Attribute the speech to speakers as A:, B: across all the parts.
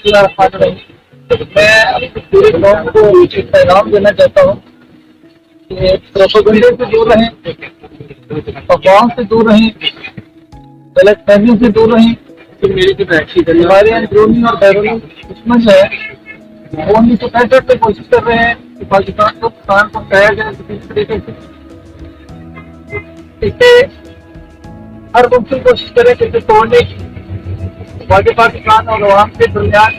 A: मैं अपने पूरे गाँव को एक पैगाम देना चाहता हूँ कि प्रोपेगेंडे से दूर रहें, अफवाहों से दूर रहें, गलत फहमियों से दूर रहें। हमारे अंदरूनी और बैरूनी दुश्मन जो है वो 1965 से कोशिश कर रहे हैं कि पाकिस्तान को नुकसान पहुंचाया जाए किसी तरीके से। इसे हर मुमकिन कोशिश करें कि इसे तोड़ने की। पाकिस्तान और अवाम के दरमियान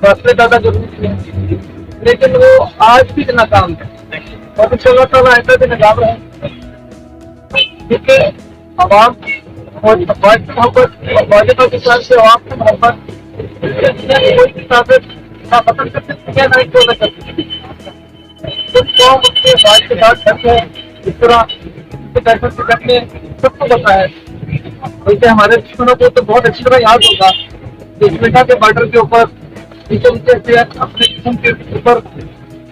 A: फैसले ज्यादा जरूरी है, लेकिन वो आज भी नाकाम है और इंशाअल्लाह ताला ऐसा भी नाकाम रहे, क्योंकि अवाम और पाकिस्तान से अवाम की मोहब्बत कोई भी ताकत ना पसंद कर सकती है ना एक कर सकती है। कुछ कौम उसके बात के साथ करते हैं, इस तरह पैसे से करने सबको पता है। वैसे हमारे दुश्मनों को तो बहुत अच्छी तरह याद होगा कि अमेरिका के बॉर्डर के ऊपर नीचे नीचे से अपने जिस्म के ऊपर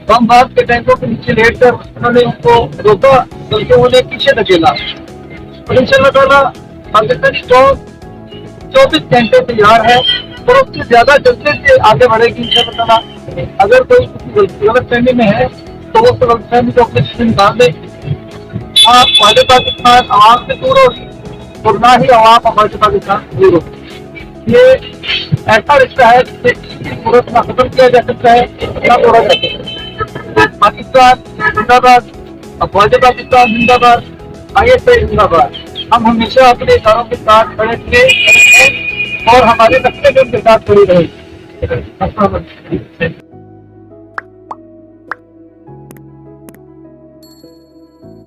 A: बम बात के टैंकों के नीचे लेट कर उन्होंने उनको रोका, बल्कि उन्हें पीछे धकेला। और इंशाअल्लाह ताला पाकिस्तानी कौम 24 घंटे तैयार है और उससे ज्यादा जल्दी से आगे बढ़ेगी इंशाअल्लाह ताला। अगर कोई गलत फहमी में है तो वो गलत फहमी को अपने जिसमें निकाल दे। आप हमारे पाकिस्तान आवाम से दूर हो और ना ही आवाम हमारे पाकिस्तान से दूर हो। ये ऐसा रिश्ता है जिससे सूरत ना खत्म किया जा सकता है ना तोड़ा जा सकता है। पाकिस्तान जिंदाबाद, अफवाज पाकिस्तान जिंदाबाद, ISI जिंदाबाद। हम हमेशा अपने इदारों के साथ खड़े थे और हमारे नक्शे के साथ खड़ी रहे।